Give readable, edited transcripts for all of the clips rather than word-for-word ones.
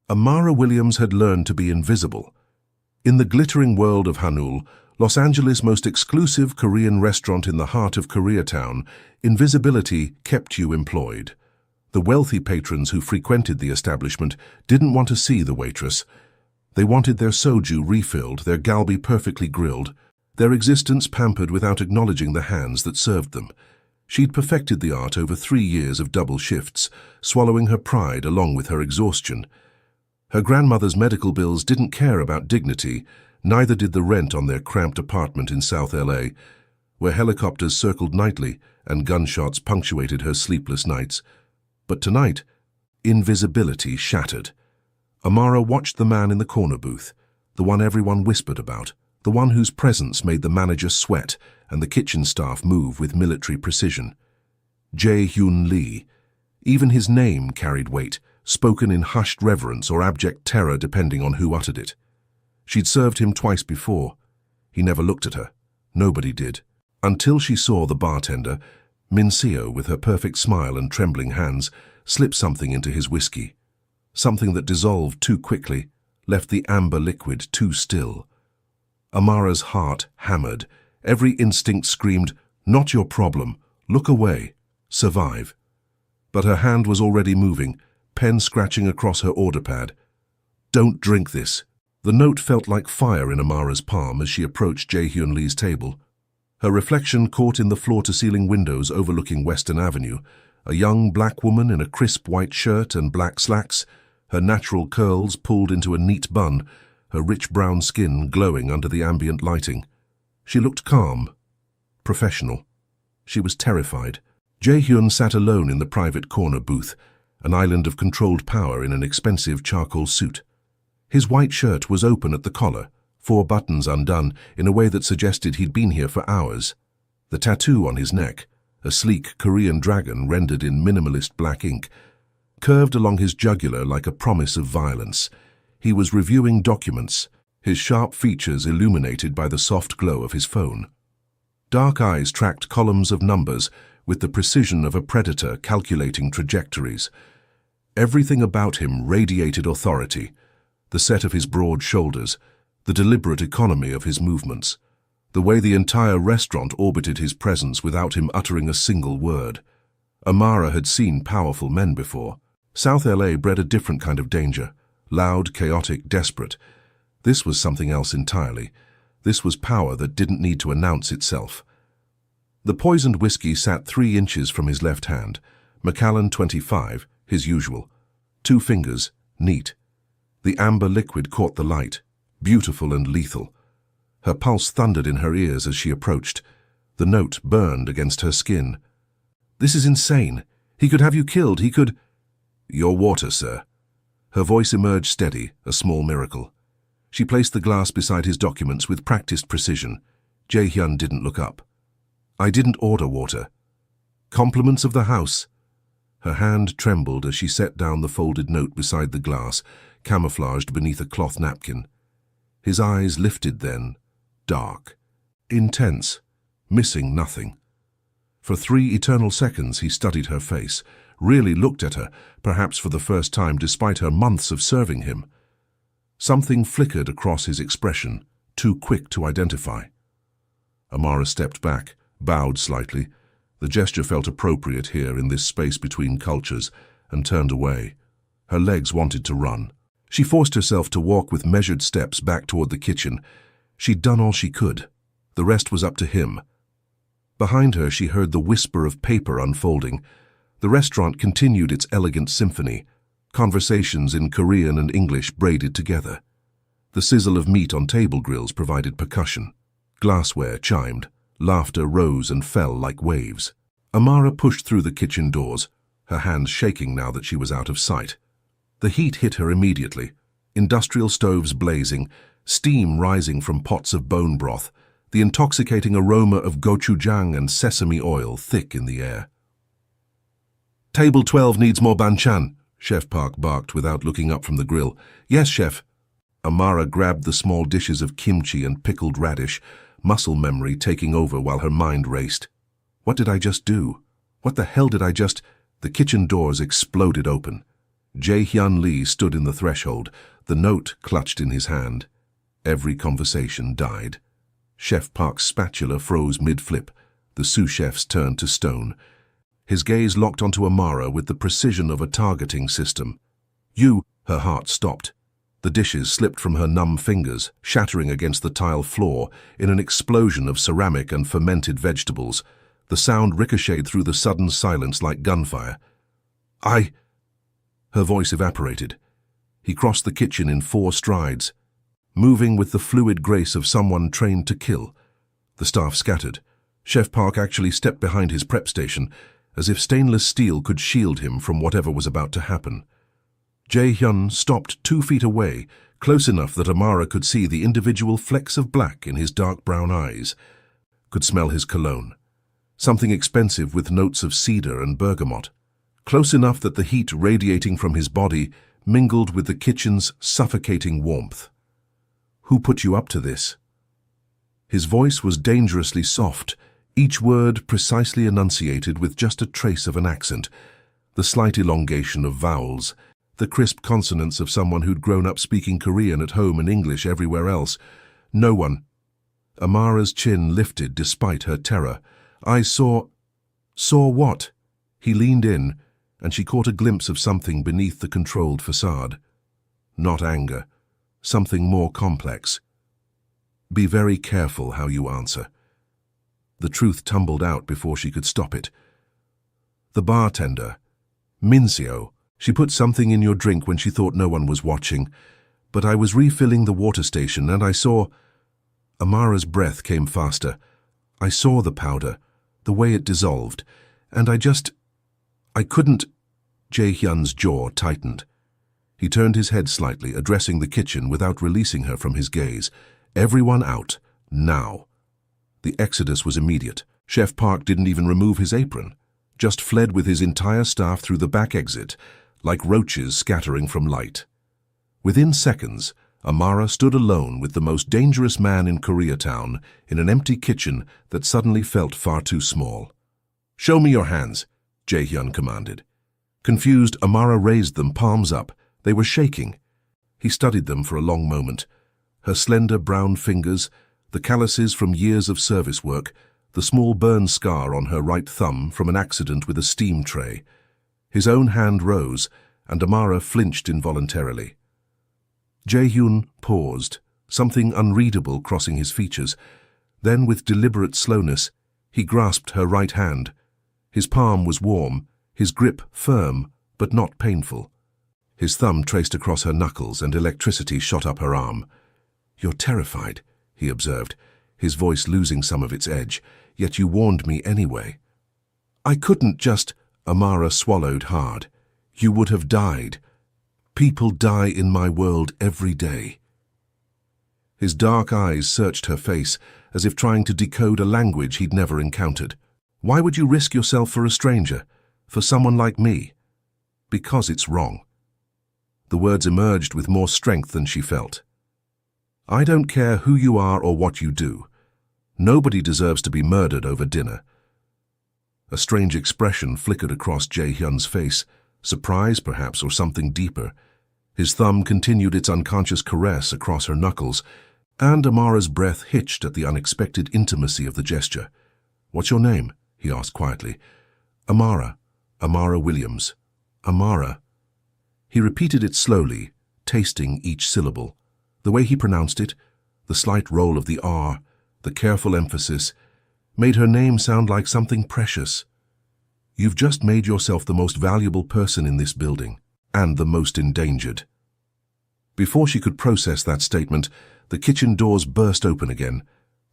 Amara Williams had learned to be invisible. In the glittering world of Hanul, Los Angeles' most exclusive Korean restaurant in the heart of Koreatown, invisibility kept you employed. The wealthy patrons who frequented the establishment didn't want to see the waitress. They wanted their soju refilled, their galbi perfectly grilled, their existence pampered without acknowledging the hands that served them. She'd perfected the art over 3 years of double shifts, swallowing her pride along with her exhaustion. Her grandmother's medical bills didn't care about dignity, neither did the rent on their cramped apartment in South LA, where helicopters circled nightly and gunshots punctuated her sleepless nights. But tonight, invisibility shattered. Amara watched the man in the corner booth, the one everyone whispered about, the one whose presence made the manager sweat and the kitchen staff move with military precision. Jae-hyun Lee. Even his name carried weight, spoken in hushed reverence or abject terror depending on who uttered it. She'd served him twice before. He never looked at her. Nobody did. Until she saw the bartender, Min Seo, with her perfect smile and trembling hands, slip something into his whiskey. Something that dissolved too quickly, left the amber liquid too still. Amara's heart hammered. Every instinct screamed, "Not your problem. Look away. Survive." But her hand was already moving, pen scratching across her order pad. "Don't drink this." The note felt like fire in Amara's palm as she approached Jae-hyun Lee's table. Her reflection caught in the floor-to-ceiling windows overlooking Western Avenue, a young black woman in a crisp white shirt and black slacks, her natural curls pulled into a neat bun, her rich brown skin glowing under the ambient lighting. She looked calm, professional. She was terrified. Jae-hyun sat alone in the private corner booth, an island of controlled power in an expensive charcoal suit. His white shirt was open at the collar, 4 buttons undone in a way that suggested he'd been here for hours. The tattoo on his neck, a sleek Korean dragon rendered in minimalist black ink, curved along his jugular like a promise of violence. He was reviewing documents, his sharp features illuminated by the soft glow of his phone. Dark eyes tracked columns of numbers with the precision of a predator calculating trajectories. Everything about him radiated authority, the set of his broad shoulders, the deliberate economy of his movements, the way the entire restaurant orbited his presence without him uttering a single word. Amara had seen powerful men before. South LA bred a different kind of danger, loud, chaotic, desperate. This was something else entirely. This was power that didn't need to announce itself. The poisoned whiskey sat 3 inches from his left hand, Macallan 25, his usual. 2 fingers, neat. The amber liquid caught the light, beautiful and lethal. Her pulse thundered in her ears as she approached. The note burned against her skin. "This is insane. He could have you killed. He could—" "Your water, sir." Her voice emerged steady, a small miracle. She placed the glass beside his documents with practiced precision. Jae-hyun didn't look up. "I didn't order water." "Compliments of the house." Her hand trembled as she set down the folded note beside the glass, camouflaged beneath a cloth napkin. His eyes lifted then, dark, intense, missing nothing. For 3 eternal seconds he studied her face, really looked at her, perhaps for the first time despite her months of serving him. Something flickered across his expression, too quick to identify. Amara stepped back, bowed slightly. The gesture felt appropriate here in this space between cultures, and turned away. Her legs wanted to run. She forced herself to walk with measured steps back toward the kitchen. She'd done all she could. The rest was up to him. Behind her she heard the whisper of paper unfolding. The restaurant continued its elegant symphony, conversations in Korean and English braided together. The sizzle of meat on table grills provided percussion. Glassware chimed. Laughter rose and fell like waves. Amara pushed through the kitchen doors, her hands shaking now that she was out of sight. The heat hit her immediately. Industrial stoves blazing, steam rising from pots of bone broth, the intoxicating aroma of gochujang and sesame oil thick in the air. "Table 12 needs more banchan," Chef Park barked without looking up from the grill. "Yes, chef." Amara grabbed the small dishes of kimchi and pickled radish, muscle memory taking over while her mind raced. What did I just do? What the hell did I just— The kitchen doors exploded open. Jae-hyun Lee stood in the threshold, the note clutched in his hand. Every conversation died. Chef Park's spatula froze mid-flip. The sous chefs turned to stone. His gaze locked onto Amara with the precision of a targeting system. "You," her heart stopped. The dishes slipped from her numb fingers, shattering against the tile floor in an explosion of ceramic and fermented vegetables. The sound ricocheted through the sudden silence like gunfire. Her voice evaporated. He crossed the kitchen in 4 strides, moving with the fluid grace of someone trained to kill. The staff scattered. Chef Park actually stepped behind his prep station, as if stainless steel could shield him from whatever was about to happen. Jae-hyun stopped 2 feet away, close enough that Amara could see the individual flecks of black in his dark brown eyes, could smell his cologne. Something expensive with notes of cedar and bergamot. Close enough that the heat radiating from his body mingled with the kitchen's suffocating warmth. "Who put you up to this?" His voice was dangerously soft, each word precisely enunciated with just a trace of an accent, the slight elongation of vowels, the crisp consonants of someone who'd grown up speaking Korean at home and English everywhere else. "No one." Amara's chin lifted despite her terror. "I saw..." "Saw what?" He leaned in, and she caught a glimpse of something beneath the controlled facade. Not anger, something more complex. "Be very careful how you answer." The truth tumbled out before she could stop it. "The bartender, Minseo, she put something in your drink when she thought no one was watching, but I was refilling the water station and I saw..." Amara's breath came faster. "I saw the powder, the way it dissolved, and I couldn't..." Jae-hyun's jaw tightened. He turned his head slightly, addressing the kitchen without releasing her from his gaze. "Everyone out, now." The exodus was immediate. Chef Park didn't even remove his apron, just fled with his entire staff through the back exit, like roaches scattering from light. Within seconds, Amara stood alone with the most dangerous man in Koreatown in an empty kitchen that suddenly felt far too small. "Show me your hands," Jae-hyun commanded. Confused, Amara raised them, palms up. They were shaking. He studied them for a long moment. Her slender brown fingers, the calluses from years of service work, the small burn scar on her right thumb from an accident with a steam tray. His own hand rose, and Amara flinched involuntarily. Jae-hyun paused, something unreadable crossing his features. Then, with deliberate slowness, he grasped her right hand. His palm was warm, his grip firm, but not painful. His thumb traced across her knuckles and electricity shot up her arm. "You're terrified," he observed, his voice losing some of its edge, "yet you warned me anyway." "I couldn't just..." Amara swallowed hard. "You would have died. People die in my world every day." His dark eyes searched her face, as if trying to decode a language he'd never encountered. "Why would you risk yourself for a stranger? For someone like me?" "Because it's wrong." The words emerged with more strength than she felt. "I don't care who you are or what you do. Nobody deserves to be murdered over dinner." A strange expression flickered across Jae-hyun's face, surprise perhaps, or something deeper. His thumb continued its unconscious caress across her knuckles, and Amara's breath hitched at the unexpected intimacy of the gesture. "What's your name?" he asked quietly. "Amara. Amara Williams. Amara." He repeated it slowly, tasting each syllable. The way he pronounced it, the slight roll of the R, the careful emphasis, made her name sound like something precious. "You've just made yourself the most valuable person in this building, and the most endangered." Before she could process that statement, the kitchen doors burst open again.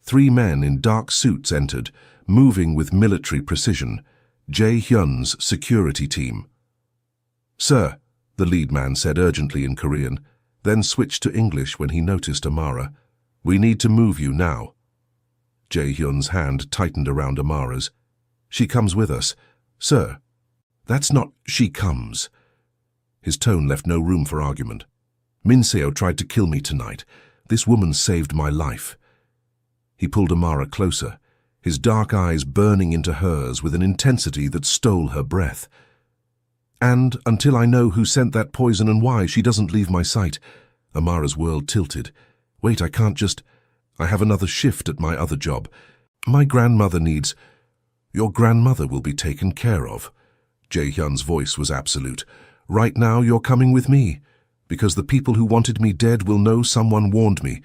3 men in dark suits entered, moving with military precision. Jae-hyun's security team. "Sir," the lead man said urgently in Korean, then switched to English when he noticed Amara. "We need to move you now." Jae-hyun's hand tightened around Amara's. "She comes with us." "Sir." "That's not she comes." His tone left no room for argument. "Minseo tried to kill me tonight. This woman saved my life." He pulled Amara closer, his dark eyes burning into hers with an intensity that stole her breath. And until I know who sent that poison and why, she doesn't leave my sight. Amara's world tilted. Wait, I can't just... I have another shift at my other job. My grandmother needs... Your grandmother will be taken care of. Jae-hyun's voice was absolute. Right now you're coming with me, because the people who wanted me dead will know someone warned me.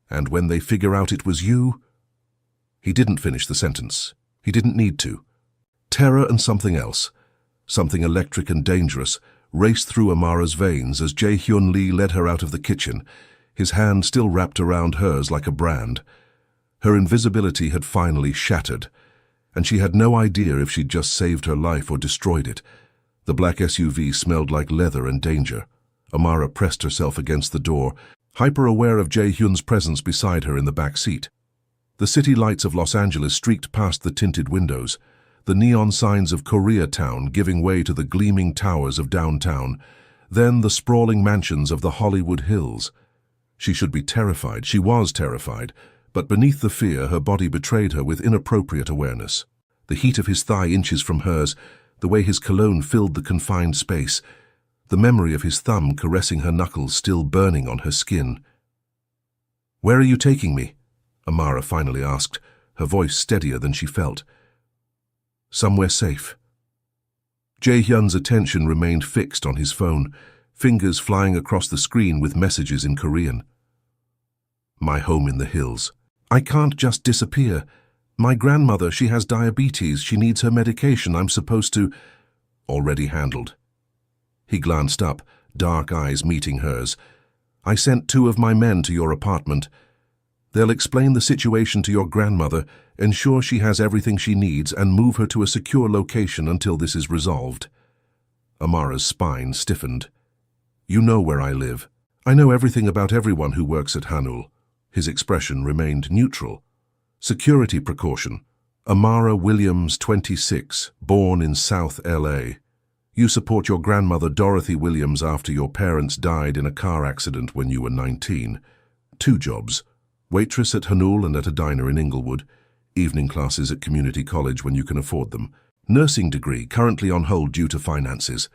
And when they figure out it was you... He didn't finish the sentence. He didn't need to. Terror and something else, something electric and dangerous, raced through Amara's veins as Jae-hyun Lee led her out of the kitchen, his hand still wrapped around hers like a brand. Her invisibility had finally shattered, and she had no idea if she'd just saved her life or destroyed it. The black SUV smelled like leather and danger. Amara pressed herself against the door, hyper-aware of Jae-hyun's presence beside her in the back seat. The city lights of Los Angeles streaked past the tinted windows, the neon signs of Koreatown giving way to the gleaming towers of downtown, then the sprawling mansions of the Hollywood Hills. She should be terrified. She was terrified, but beneath the fear, her body betrayed her with inappropriate awareness. The heat of his thigh inches from hers, the way his cologne filled the confined space, the memory of his thumb caressing her knuckles still burning on her skin. "Where are you taking me?" Amara finally asked, her voice steadier than she felt. "Somewhere safe." Jae-hyun's attention remained fixed on his phone, fingers flying across the screen with messages in Korean. "My home in the hills. I can't just disappear. My grandmother, she has diabetes. She needs her medication. I'm supposed to..." "Already handled." He glanced up, dark eyes meeting hers. "I sent 2 of my men to your apartment. They'll explain the situation to your grandmother, ensure she has everything she needs, and move her to a secure location until this is resolved." Amara's spine stiffened. "You know where I live. I know everything about everyone who works at Hanul." His expression remained neutral. "Security precaution. Amara Williams, 26, born in South LA. You support your grandmother Dorothy Williams after your parents died in a car accident when you were 19. 2 jobs. Waitress at Hanul and at a diner in Inglewood. Evening classes at community college when you can afford them. Nursing degree, currently on hold due to finances."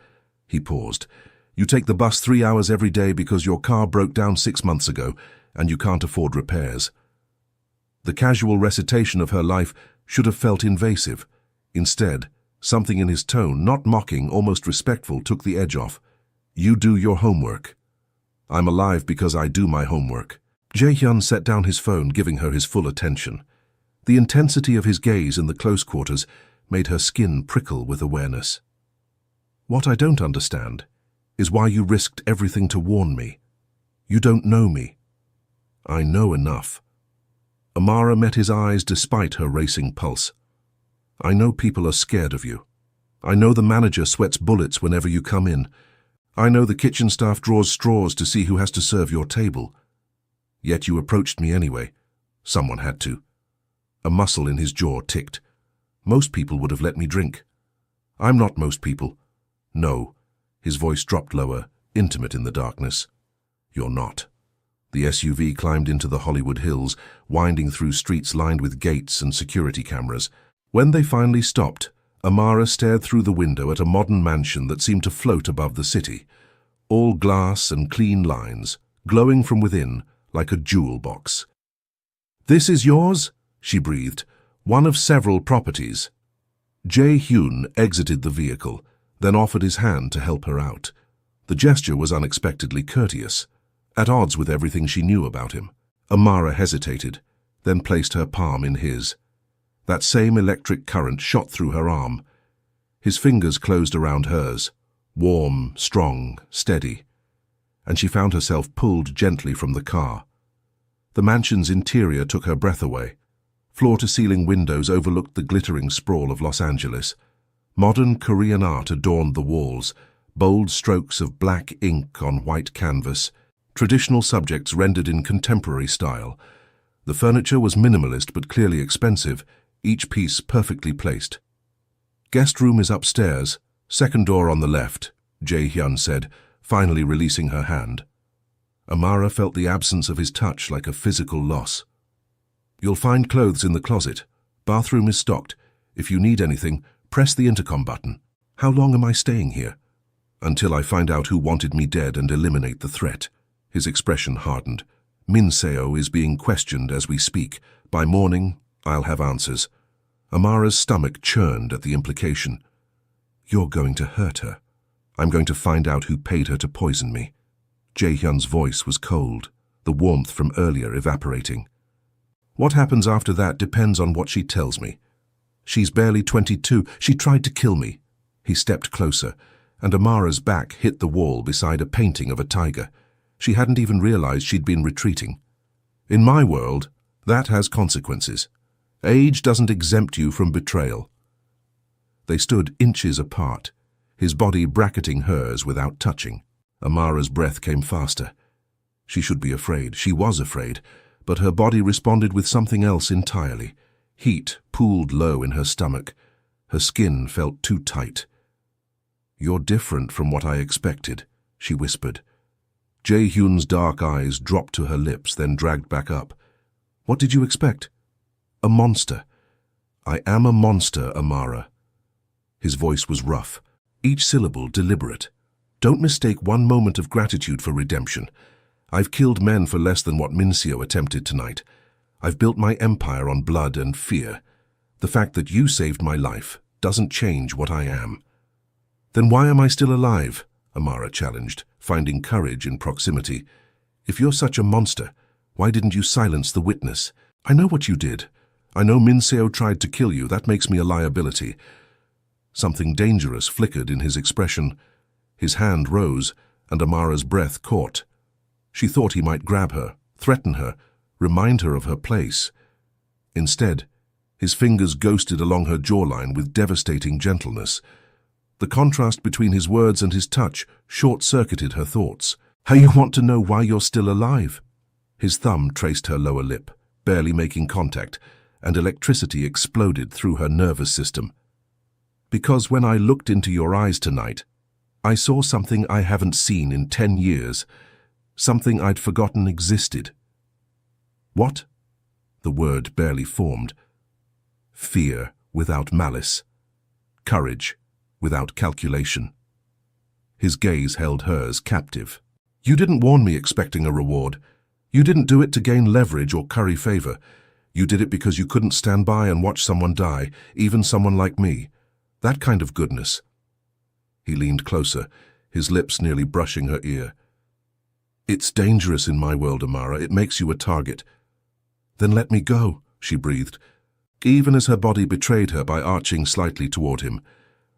He paused. "You take the bus 3 hours every day because your car broke down 6 months ago and you can't afford repairs." The casual recitation of her life should have felt invasive. Instead, something in his tone, not mocking, almost respectful, took the edge off. "You do your homework." "I'm alive because I do my homework." Jae-hyun set down his phone, giving her his full attention. The intensity of his gaze in the close quarters made her skin prickle with awareness. "What I don't understand is why you risked everything to warn me. You don't know me." "I know enough." Amara met his eyes despite her racing pulse. "I know people are scared of you. I know the manager sweats bullets whenever you come in. I know the kitchen staff draws straws to see who has to serve your table. Yet you approached me anyway. Someone had to." A muscle in his jaw ticked. "Most people would have let me drink." "I'm not most people." "No." His voice dropped lower, intimate in the darkness. "You're not." The SUV climbed into the Hollywood Hills, winding through streets lined with gates and security cameras. When they finally stopped, Amara stared through the window at a modern mansion that seemed to float above the city. All glass and clean lines, glowing from within like a jewel box. "This is yours?" she breathed. "One of several properties." Jae-hyun exited the vehicle, then offered his hand to help her out. The gesture was unexpectedly courteous, at odds with everything she knew about him. Amara hesitated, then placed her palm in his. That same electric current shot through her arm. His fingers closed around hers, warm, strong, steady, and she found herself pulled gently from the car. The mansion's interior took her breath away. Floor-to-ceiling windows overlooked the glittering sprawl of Los Angeles. Modern Korean art adorned the walls, bold strokes of black ink on white canvas, traditional subjects rendered in contemporary style. The furniture was minimalist but clearly expensive, each piece perfectly placed. "Guest room is upstairs, second door on the left," Jae-hyun said, finally releasing her hand. Amara felt the absence of his touch like a physical loss. "You'll find clothes in the closet. Bathroom is stocked. If you need anything, press the intercom button." "How long am I staying here?" Until I find out who wanted me dead and eliminate the threat. His expression hardened. Minseo is being questioned as we speak. By morning, I'll have answers. Amara's stomach churned at the implication. You're going to hurt her. I'm going to find out who paid her to poison me. Jae-hyun's voice was cold, the warmth from earlier evaporating. What happens after that depends on what she tells me. She's barely 22. She tried to kill me. He stepped closer, and Amara's back hit the wall beside a painting of a tiger. She hadn't even realized she'd been retreating. In my world, that has consequences. Age doesn't exempt you from betrayal. They stood inches apart, his body bracketing hers without touching. Amara's breath came faster. She should be afraid. She was afraid, but her body responded with something else entirely. Heat pooled low in her stomach. Her skin felt too tight. You're different from what I expected, she whispered. Jae-hyun's dark eyes dropped to her lips, then dragged back up. What did you expect? A monster. I am a monster, Amara. His voice was rough, each syllable deliberate. Don't mistake one moment of gratitude for redemption. I've killed men for less than what Minseo attempted tonight. I've built my empire on blood and fear. The fact that you saved my life doesn't change what I am. Then why am I still alive? Amara challenged, finding courage in proximity. If you're such a monster, why didn't you silence the witness? I know what you did. I know Minseo tried to kill you. That makes me a liability. Something dangerous flickered in his expression. His hand rose, and Amara's breath caught. She thought he might grab her, threaten her, remind her of her place. Instead, his fingers ghosted along her jawline with devastating gentleness. The contrast between his words and his touch short-circuited her thoughts. How you want to know why you're still alive? His thumb traced her lower lip, barely making contact, and electricity exploded through her nervous system. Because when I looked into your eyes tonight, I saw something I haven't seen in 10 years, something I'd forgotten existed. What? The word barely formed. Fear without malice. Courage without calculation. His gaze held hers captive. You didn't warn me expecting a reward. You didn't do it to gain leverage or curry favor. You did it because you couldn't stand by and watch someone die, even someone like me. That kind of goodness. He leaned closer, his lips nearly brushing her ear. It's dangerous in my world, Amara. It makes you a target. Then let me go, she breathed, even as her body betrayed her by arching slightly toward him.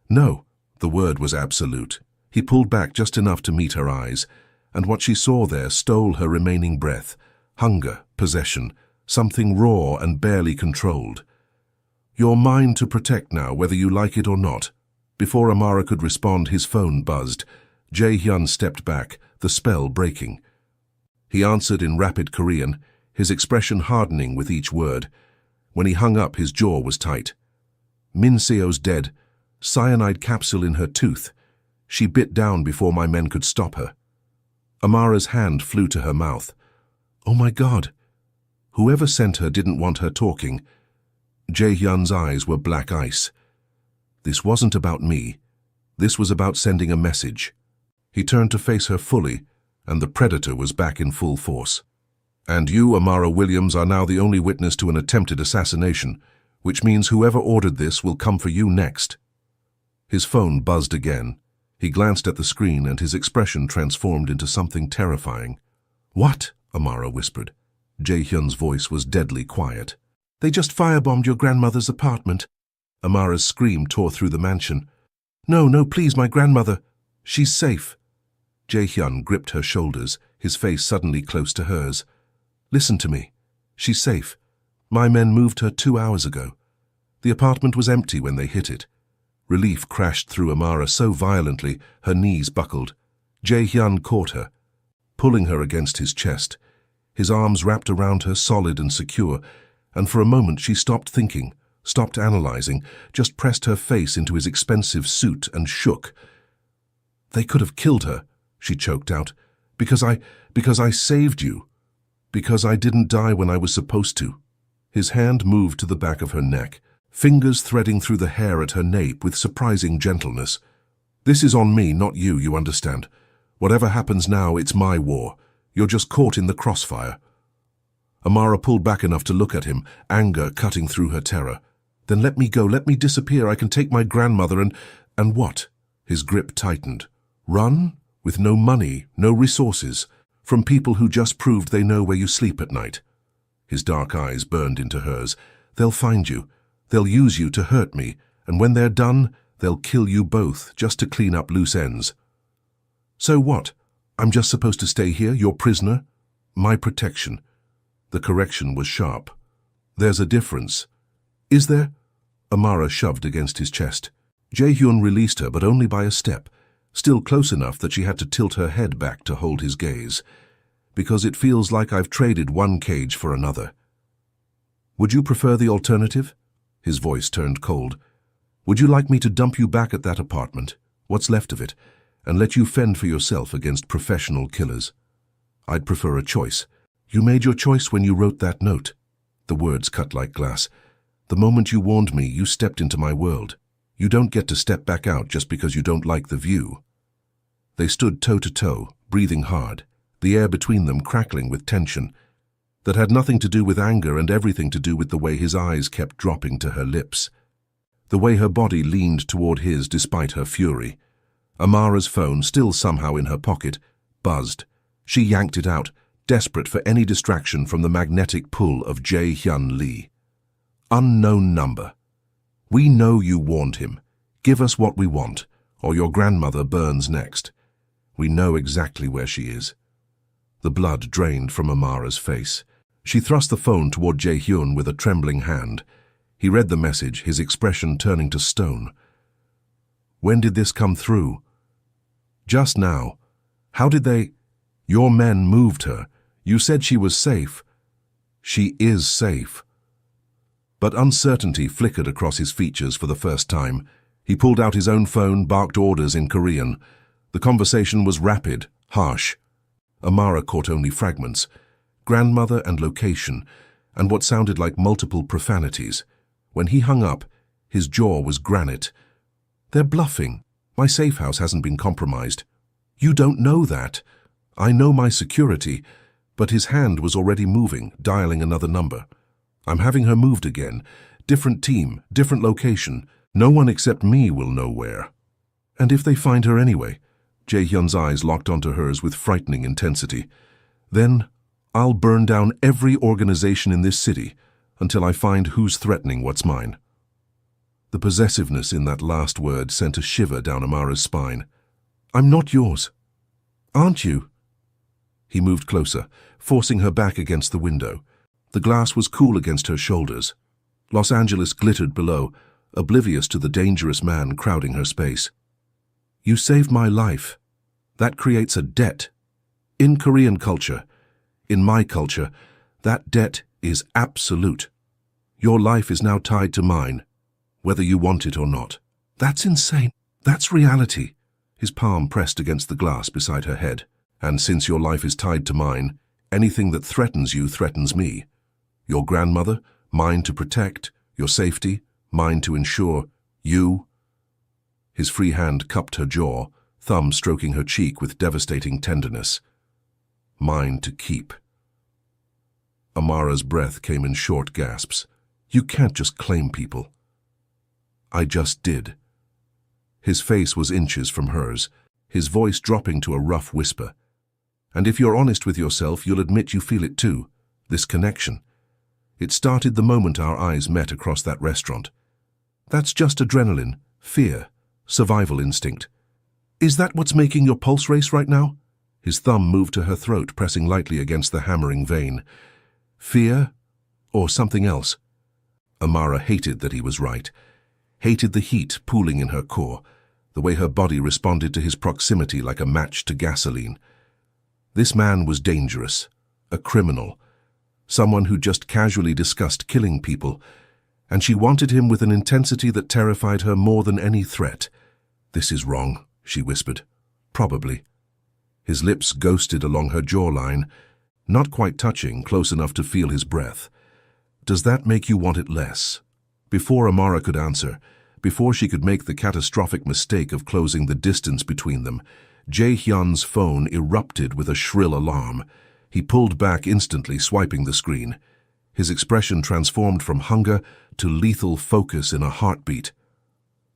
No, the word was absolute. He pulled back just enough to meet her eyes, and what she saw there stole her remaining breath. Hunger, possession, something raw and barely controlled. You're mine to protect now, whether you like it or not. Before Amara could respond, his phone buzzed. Jae-hyun stepped back, the spell breaking. He answered in rapid Korean, his expression hardening with each word. When he hung up, his jaw was tight. Minseo's dead. Cyanide capsule in her tooth. She bit down before my men could stop her. Amara's hand flew to her mouth. Oh my God! Whoever sent her didn't want her talking. Jae-hyun's eyes were black ice. This wasn't about me. This was about sending a message. He turned to face her fully, and the predator was back in full force. And you, Amara Williams, are now the only witness to an attempted assassination, which means whoever ordered this will come for you next. His phone buzzed again. He glanced at the screen and his expression transformed into something terrifying. What? Amara whispered. Jae-hyun's voice was deadly quiet. They just firebombed your grandmother's apartment. Amara's scream tore through the mansion. No, please, my grandmother. She's safe. Jae-hyun gripped her shoulders, his face suddenly close to hers. Listen to me. She's safe. My men moved her 2 hours ago. The apartment was empty when they hit it. Relief crashed through Amara so violently, her knees buckled. Jae-hyun caught her, pulling her against his chest. His arms wrapped around her solid and secure, and for a moment she stopped thinking, stopped analyzing, just pressed her face into his expensive suit and shook. They could have killed her, she choked out, because I saved you. Because I didn't die when I was supposed to. His hand moved to the back of her neck, fingers threading through the hair at her nape with surprising gentleness. This is on me, not you, you understand? Whatever happens now, it's my war. You're just caught in the crossfire. Amara pulled back enough to look at him, anger cutting through her terror. Then let me go, let me disappear. I can take my grandmother and what? His grip tightened. Run? With no money, no resources, from people who just proved they know where you sleep at night. His dark eyes burned into hers. They'll find you. They'll use you to hurt me, and when they're done, they'll kill you both just to clean up loose ends. So what? I'm just supposed to stay here, your prisoner? My protection. The correction was sharp. There's a difference. Is there? Amara shoved against his chest. Jae-hyun released her, but only by a step, still close enough that she had to tilt her head back to hold his gaze. Because it feels like I've traded one cage for another. Would you prefer the alternative? His voice turned cold. Would you like me to dump you back at that apartment, what's left of it, and let you fend for yourself against professional killers? I'd prefer a choice. You made your choice when you wrote that note. The words cut like glass. The moment you warned me, you stepped into my world. You don't get to step back out just because you don't like the view. They stood toe-to-toe, breathing hard, the air between them crackling with tension. That had nothing to do with anger and everything to do with the way his eyes kept dropping to her lips. The way her body leaned toward his despite her fury. Amara's phone, still somehow in her pocket, buzzed. She yanked it out, desperate for any distraction from the magnetic pull of Jae-hyun Lee. Unknown number. We know you warned him. Give us what we want, or your grandmother burns next. We know exactly where she is. The blood drained from Amara's face. She thrust the phone toward Jae-hyun with a trembling hand. He read the message, his expression turning to stone. When did this come through? Just now. How did they? Your men moved her. You said she was safe. She is safe. But uncertainty flickered across his features for the first time. He pulled out his own phone, barked orders in Korean. The conversation was rapid, harsh. Amara caught only fragments. Grandmother and location, and what sounded like multiple profanities. When he hung up, his jaw was granite. They're bluffing. My safe house hasn't been compromised. You don't know that. I know my security, but his hand was already moving, dialing another number. I'm having her moved again. Different team, different location. No one except me will know where. And if they find her anyway? Jae-hyun's eyes locked onto hers with frightening intensity. Then, I'll burn down every organization in this city until I find who's threatening what's mine. The possessiveness in that last word sent a shiver down Amara's spine. I'm not yours. Aren't you? He moved closer, forcing her back against the window. The glass was cool against her shoulders. Los Angeles glittered below, oblivious to the dangerous man crowding her space. You saved my life. That creates a debt. In Korean culture, in my culture, that debt is absolute. Your life is now tied to mine, whether you want it or not. That's insane. That's reality. His palm pressed against the glass beside her head. And since your life is tied to mine, anything that threatens you threatens me. Your grandmother, mine to protect. Your safety, mine to ensure. You. His free hand cupped her jaw, thumb stroking her cheek with devastating tenderness. Mine to keep. Amara's breath came in short gasps. You can't just claim people. I just did. His face was inches from hers, his voice dropping to a rough whisper. And if you're honest with yourself, you'll admit you feel it too, this connection. It started the moment our eyes met across that restaurant. That's just adrenaline, fear, survival instinct. Is that what's making your pulse race right now? His thumb moved to her throat, pressing lightly against the hammering vein. Fear? Or something else? Amara hated that he was right. Hated the heat pooling in her core, the way her body responded to his proximity like a match to gasoline. This man was dangerous, a criminal, someone who just casually discussed killing people, and she wanted him with an intensity that terrified her more than any threat. This is wrong, she whispered. Probably. His lips ghosted along her jawline, not quite touching, close enough to feel his breath. Does that make you want it less? Before Amara could answer, Before she could make the catastrophic mistake of closing the distance between them, Jae-hyun's phone erupted with a shrill alarm. He pulled back instantly, swiping the screen. His expression transformed from hunger to lethal focus in a heartbeat.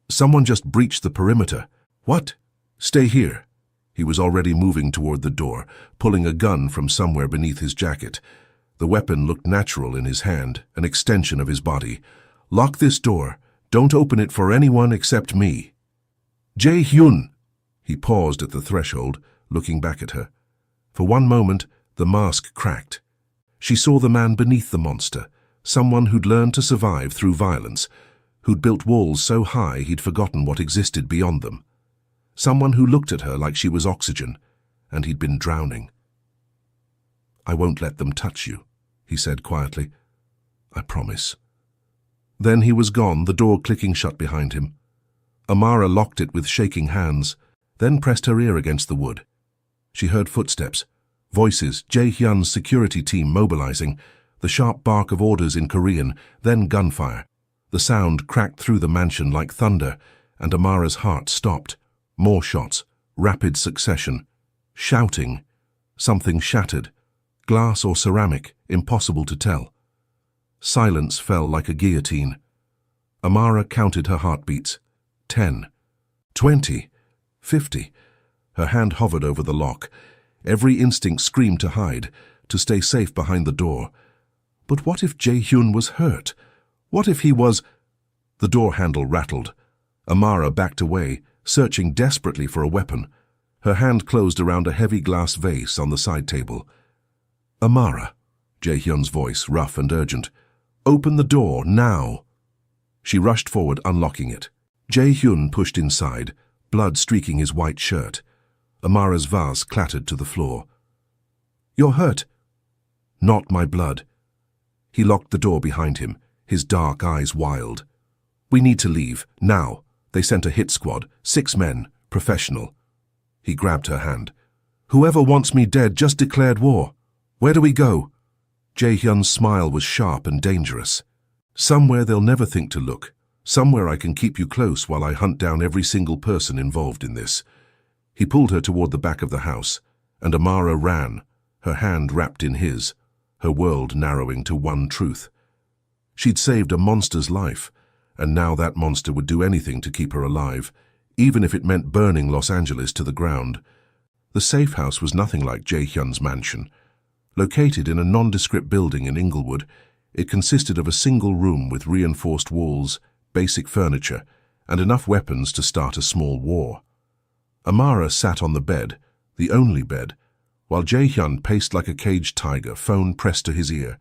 Someone just breached the perimeter. What? Stay here. He was already moving toward the door, pulling a gun from somewhere beneath his jacket. The weapon looked natural in his hand, an extension of his body. Lock this door. Don't open it for anyone except me. Jae-hyun! He paused at the threshold, looking back at her. For one moment, the mask cracked. She saw the man beneath the monster, someone who'd learned to survive through violence, who'd built walls so high he'd forgotten what existed beyond them. Someone who looked at her like she was oxygen, and he'd been drowning. I won't let them touch you, he said quietly. I promise. Then he was gone, the door clicking shut behind him. Amara locked it with shaking hands, then pressed her ear against the wood. She heard footsteps, voices, Jae-hyun's security team mobilizing, the sharp bark of orders in Korean, then gunfire. The sound cracked through the mansion like thunder, and Amara's heart stopped. More shots, rapid succession, shouting. Something shattered. Glass or ceramic, impossible to tell. Silence fell like a guillotine. Amara counted her heartbeats. 10, 20, 50. Her hand hovered over the lock. Every instinct screamed to hide, to stay safe behind the door. But what if Jae-hyun was hurt? What if he was... The door handle rattled. Amara backed away, searching desperately for a weapon. Her hand closed around a heavy glass vase on the side table. Amara, Jae-hyun's voice, rough and urgent. Open the door, now. She rushed forward, unlocking it. Jae-hyun pushed inside, blood streaking his white shirt. Amara's vase clattered to the floor. You're hurt. Not my blood. He locked the door behind him, his dark eyes wild. We need to leave, now. They sent a hit squad, 6 men, professional. He grabbed her hand. Whoever wants me dead just declared war. Where do we go? Jae-hyun's smile was sharp and dangerous. Somewhere they'll never think to look. Somewhere I can keep you close while I hunt down every single person involved in this. He pulled her toward the back of the house, and Amara ran, her hand wrapped in his, her world narrowing to one truth. She'd saved a monster's life, and now that monster would do anything to keep her alive, even if it meant burning Los Angeles to the ground. The safe house was nothing like Jae-hyun's mansion. Located in a nondescript building in Inglewood, it consisted of a single room with reinforced walls, basic furniture, and enough weapons to start a small war. Amara sat on the bed, the only bed, while Jae-hyun paced like a caged tiger, phone pressed to his ear.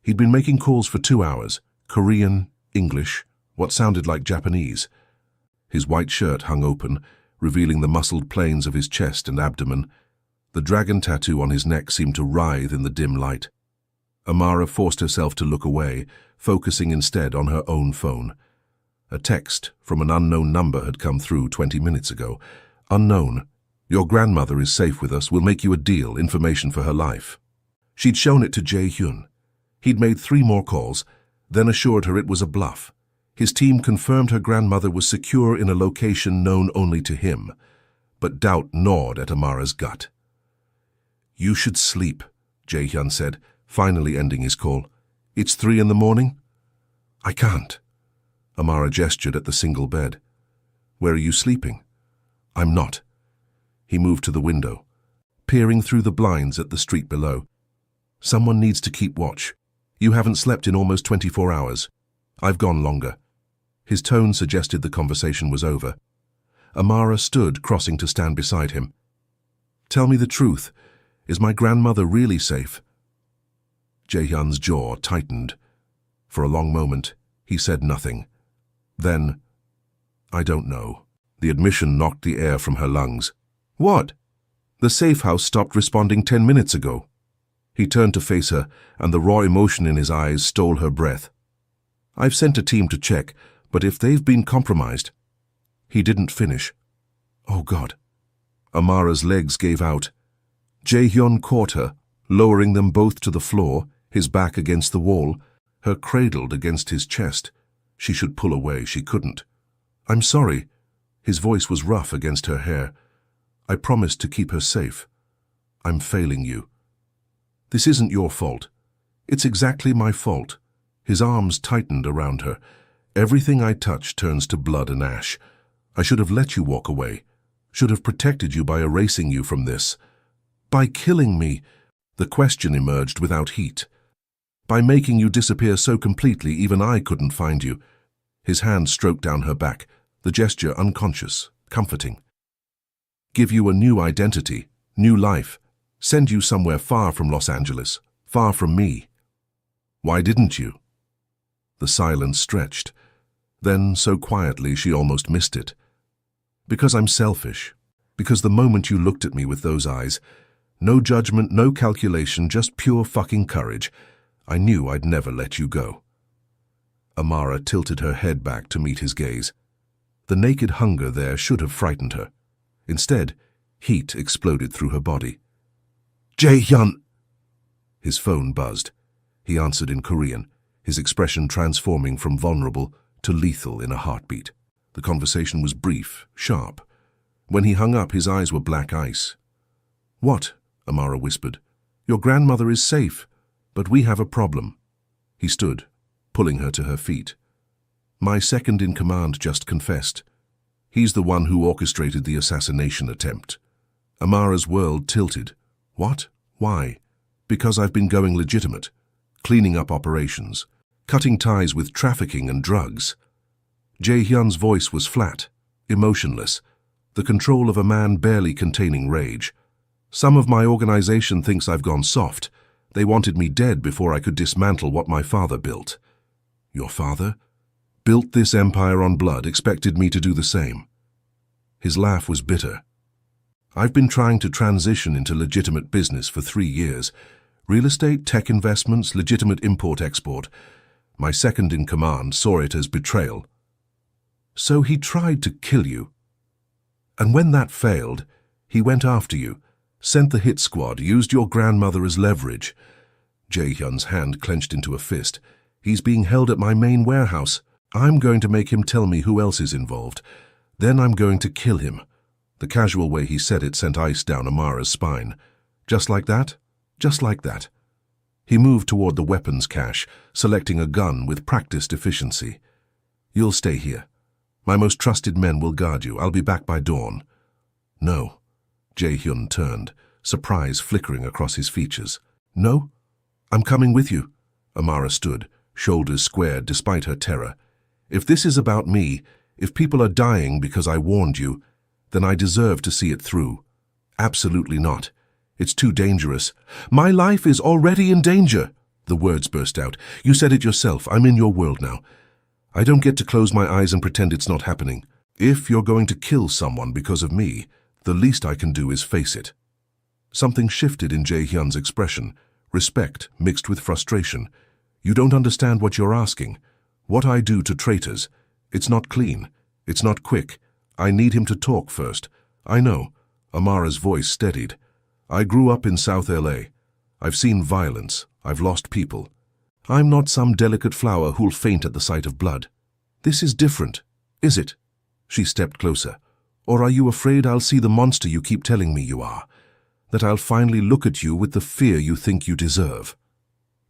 He'd been making calls for 2 hours, Korean, English, what sounded like Japanese. His white shirt hung open, revealing the muscled planes of his chest and abdomen. The dragon tattoo on his neck seemed to writhe in the dim light. Amara forced herself to look away, focusing instead on her own phone. A text from an unknown number had come through 20 minutes ago. Unknown. Your grandmother is safe with us. We'll make you a deal, information for her life. She'd shown it to Jae-hyun. He'd made 3 more calls, then assured her it was a bluff. His team confirmed her grandmother was secure in a location known only to him, but doubt gnawed at Amara's gut. You should sleep, Jae-hyun said, finally ending his call. It's 3 in the morning? I can't. Amara gestured at the single bed. Where are you sleeping? I'm not. He moved to the window, peering through the blinds at the street below. Someone needs to keep watch. You haven't slept in almost 24 hours. I've gone longer. His tone suggested the conversation was over. Amara stood, crossing to stand beside him. Tell me the truth. Is my grandmother really safe? Jae-hyun's jaw tightened. For a long moment, he said nothing. Then, I don't know. The admission knocked the air from her lungs. What? The safe house stopped responding 10 minutes ago. He turned to face her, and the raw emotion in his eyes stole her breath. I've sent a team to check, but if they've been compromised... He didn't finish. Oh, God. Amara's legs gave out. Jae-hyun caught her, lowering them both to the floor, his back against the wall, her cradled against his chest. She should pull away. She couldn't. I'm sorry. His voice was rough against her hair. I promised to keep her safe. I'm failing you. This isn't your fault. It's exactly my fault. His arms tightened around her. Everything I touch turns to blood and ash. I should have let you walk away. Should have protected you by erasing you from this. By killing me. The question emerged without heat. By making you disappear so completely even I couldn't find you. His hand stroked down her back, the gesture unconscious, comforting. Give you a new identity, new life. Send you somewhere far from Los Angeles, far from me. Why didn't you? The silence stretched. Then, so quietly, she almost missed it. Because I'm selfish. Because the moment you looked at me with those eyes, no judgment, no calculation, just pure fucking courage, I knew I'd never let you go. Amara tilted her head back to meet his gaze. The naked hunger there should have frightened her. Instead, heat exploded through her body. Jae-hyun! His phone buzzed. He answered in Korean, his expression transforming from vulnerable to lethal in a heartbeat. The conversation was brief, sharp. When he hung up, his eyes were black ice. What? Amara whispered. Your grandmother is safe, but we have a problem. He stood, pulling her to her feet. My second-in-command just confessed. He's the one who orchestrated the assassination attempt. Amara's world tilted. What? Why? Because I've been going legitimate, cleaning up operations, cutting ties with trafficking and drugs. Jae-hyun's voice was flat, emotionless, the control of a man barely containing rage. Some of my organization thinks I've gone soft. They wanted me dead before I could dismantle what my father built. Your father? Built this empire on blood, expected me to do the same. His laugh was bitter. I've been trying to transition into legitimate business for 3 years. Real estate, tech investments, legitimate import-export. My second-in-command saw it as betrayal. So he tried to kill you. And when that failed, he went after you, sent the hit squad, used your grandmother as leverage. Jae-hyun's hand clenched into a fist. He's being held at my main warehouse. I'm going to make him tell me who else is involved. Then I'm going to kill him. The casual way he said it sent ice down Amara's spine. Just like that? Just like that. He moved toward the weapons cache, selecting a gun with practiced efficiency. You'll stay here. My most trusted men will guard you. I'll be back by dawn. No. Jae-hyun turned, surprise flickering across his features. No? I'm coming with you. Amara stood, shoulders squared despite her terror. If this is about me, if people are dying because I warned you, then I deserve to see it through. Absolutely not. It's too dangerous. My life is already in danger. The words burst out. You said it yourself. I'm in your world now. I don't get to close my eyes and pretend it's not happening. If you're going to kill someone because of me, the least I can do is face it. Something shifted in Jae-hyun's expression, respect mixed with frustration. You don't understand what you're asking. What I do to traitors. It's not clean. It's not quick. I need him to talk first. I know. Amara's voice steadied. I grew up in South LA. I've seen violence. I've lost people. I'm not some delicate flower who'll faint at the sight of blood. This is different, is it? She stepped closer. Or are you afraid I'll see the monster you keep telling me you are? That I'll finally look at you with the fear you think you deserve?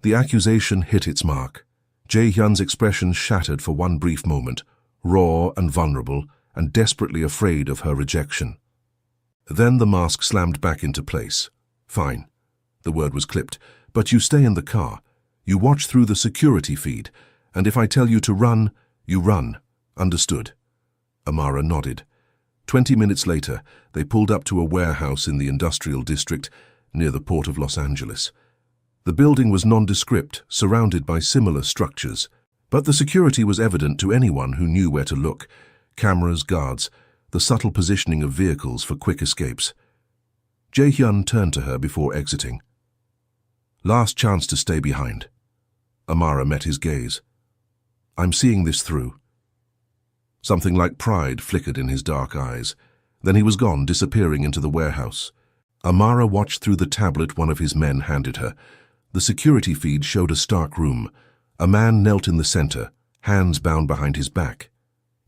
The accusation hit its mark. Jae-hyun's expression shattered for one brief moment, raw and vulnerable, and desperately afraid of her rejection. Then the mask slammed back into place. Fine. The word was clipped. But you stay in the car. You watch through the security feed, and if I tell you to run, you run. Understood? Amara nodded. 20 minutes later, they pulled up to a warehouse in the industrial district near the port of Los Angeles. The building was nondescript, surrounded by similar structures, but the security was evident to anyone who knew where to look. Cameras, guards, the subtle positioning of vehicles for quick escapes. Jae-hyun turned to her before exiting. Last chance to stay behind. Amara met his gaze. I'm seeing this through. Something like pride flickered in his dark eyes. Then he was gone, disappearing into the warehouse. Amara watched through the tablet one of his men handed her. The security feed showed a stark room. A man knelt in the center, hands bound behind his back.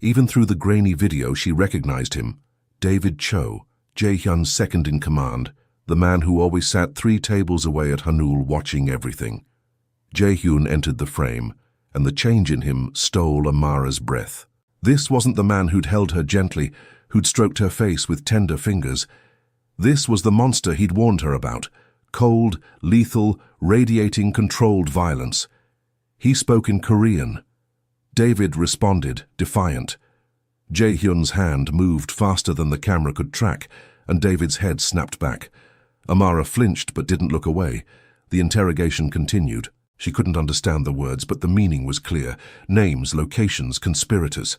Even through the grainy video, she recognized him. David Cho, Jae-hyun's second-in-command, the man who always sat 3 tables away at Hanul watching everything. Jae-hyun entered the frame, and the change in him stole Amara's breath. This wasn't the man who'd held her gently, who'd stroked her face with tender fingers. This was the monster he'd warned her about. Cold, lethal, radiating controlled violence. He spoke in Korean. David responded, defiant. Jae-hyun's hand moved faster than the camera could track, and David's head snapped back. Amara flinched but didn't look away. The interrogation continued. She couldn't understand the words, but the meaning was clear. Names, locations, conspirators.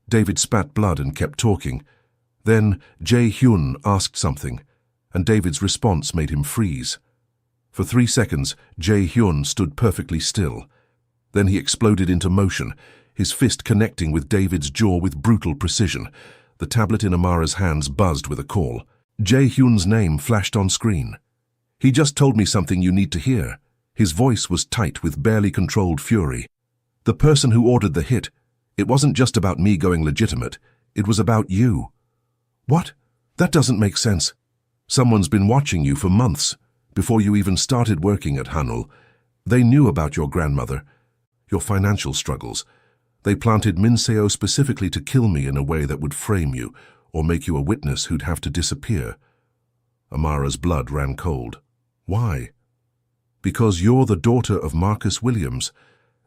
David spat blood and kept talking. Then Jae-hyun asked something, and David's response made him freeze. For 3 seconds, Jae-hyun stood perfectly still. Then he exploded into motion, his fist connecting with David's jaw with brutal precision. The tablet in Amara's hands buzzed with a call. Jae-hyun's name flashed on screen. "He just told me something you need to hear." His voice was tight with barely controlled fury. "The person who ordered the hit, it wasn't just about me going legitimate, it was about you." "What? That doesn't make sense." "Someone's been watching you for months, before you even started working at Hanul. They knew about your grandmother, your financial struggles. They planted Minseo specifically to kill me in a way that would frame you, or make you a witness who'd have to disappear." Amara's blood ran cold. "Why?" "Because you're the daughter of Marcus Williams,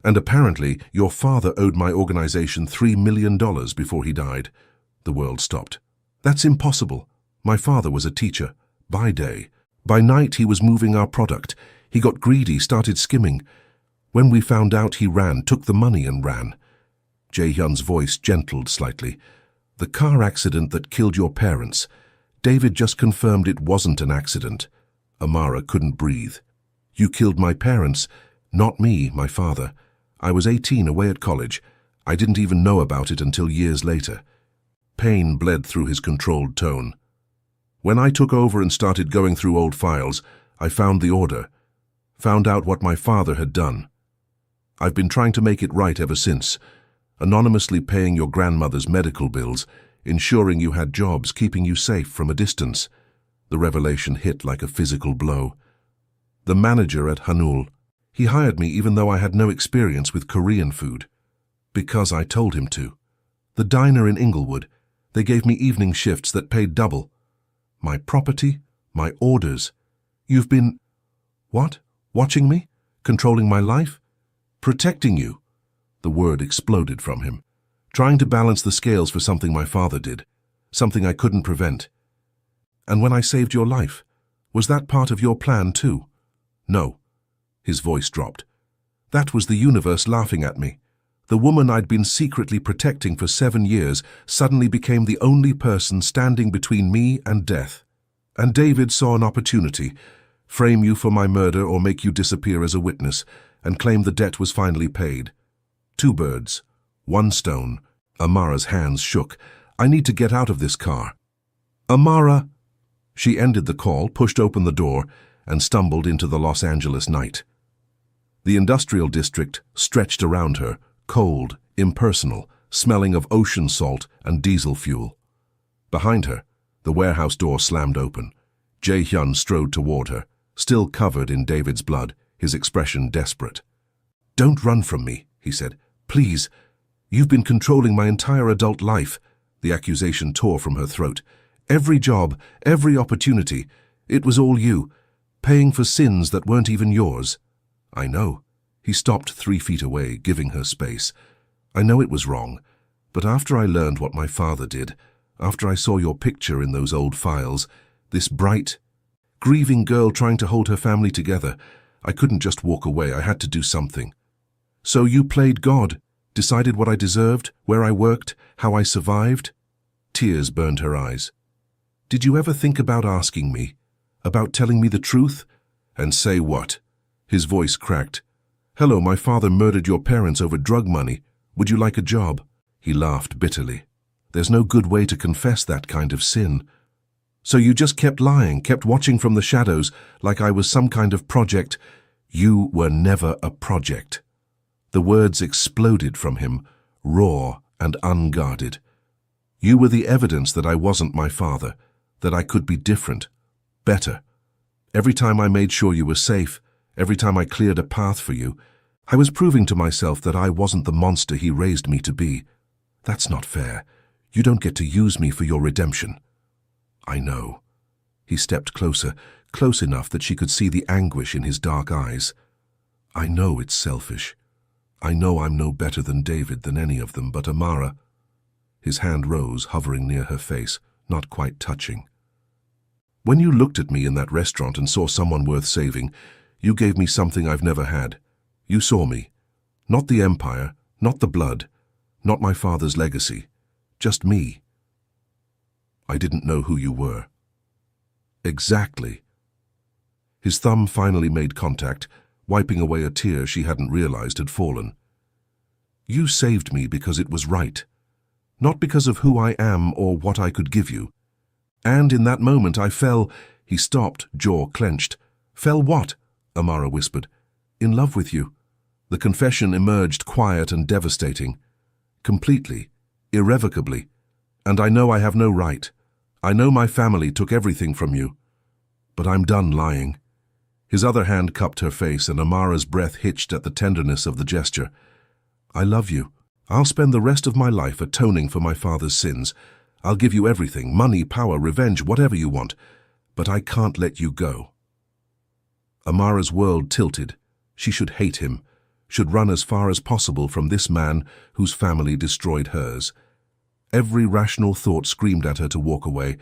and apparently your father owed my organization $3 million before he died." The world stopped. "That's impossible. My father was a teacher, by day. By night he was moving our product. He got greedy, started skimming. When we found out, he ran, took the money and ran." Jae-hyun's voice gentled slightly. "The car accident that killed your parents, David just confirmed it wasn't an accident." Amara couldn't breathe. "You killed my parents, not me, my father. I was 18 away at college. I didn't even know about it until years later." Pain bled through his controlled tone. "When I took over and started going through old files, I found the order, found out what my father had done. I've been trying to make it right ever since, anonymously paying your grandmother's medical bills, ensuring you had jobs, keeping you safe from a distance." The revelation hit like a physical blow. "The manager at Hanul, he hired me even though I had no experience with Korean food. Because I told him to. The diner in Inglewood, they gave me evening shifts that paid double. My property, my orders. You've been... What? Watching me? Controlling my life? Protecting you?" The word exploded from him. "Trying to balance the scales for something my father did, something I couldn't prevent. And when I saved your life, was that part of your plan too?" "No." His voice dropped. "That was the universe laughing at me. The woman I'd been secretly protecting for 7 years suddenly became the only person standing between me and death. And David saw an opportunity, frame you for my murder or make you disappear as a witness, and claim the debt was finally paid. 2 birds, 1 stone." Amara's hands shook. "I need to get out of this car." "Amara!" She ended the call, pushed open the door, and stumbled into the Los Angeles night. The industrial district stretched around her, cold, impersonal, smelling of ocean salt and diesel fuel. Behind her, the warehouse door slammed open. Jae-hyun strode toward her, still covered in David's blood, his expression desperate. "Don't run from me," he said. "Please. You've been controlling my entire adult life." The accusation tore from her throat. "Every job, every opportunity. It was all you, paying for sins that weren't even yours." "I know." He stopped 3 feet away, giving her space. "I know it was wrong, but after I learned what my father did, after I saw your picture in those old files, this bright, grieving girl trying to hold her family together, I couldn't just walk away. I had to do something." "So you played God, decided what I deserved, where I worked, how I survived?" Tears burned her eyes. "Did you ever think about asking me, about telling me the truth?" "And say what?" His voice cracked. "Hello, my father murdered your parents over drug money. Would you like a job?" He laughed bitterly. "There's no good way to confess that kind of sin." "So you just kept lying, kept watching from the shadows, like I was some kind of project?" "You were never a project." The words exploded from him, raw and unguarded. You were the evidence that I wasn't my father, that I could be different, better. Every time I made sure you were safe, every time I cleared a path for you, I was proving to myself that I wasn't the monster he raised me to be. That's not fair. You don't get to use me for your redemption. I know. He stepped closer, close enough that she could see the anguish in his dark eyes. I know it's selfish. I know I'm no better than David, than any of them, but Amara... His hand rose, hovering near her face, not quite touching. When you looked at me in that restaurant and saw someone worth saving, you gave me something I've never had. You saw me. Not the empire, not the blood, not my father's legacy. Just me. I didn't know who you were. Exactly. His thumb finally made contact, wiping away a tear she hadn't realized had fallen. You saved me because it was right. Not because of who I am or what I could give you. And in that moment I fell. He stopped, jaw clenched. Fell what? Amara whispered. In love with you. The confession emerged quiet and devastating. Completely, irrevocably. And I know I have no right. I know my family took everything from you. But I'm done lying. His other hand cupped her face, and Amara's breath hitched at the tenderness of the gesture. I love you. I'll spend the rest of my life atoning for my father's sins. I'll give you everything, money, power, revenge, whatever you want. But I can't let you go. Amara's world tilted. She should hate him, should run as far as possible from this man whose family destroyed hers. Every rational thought screamed at her to walk away,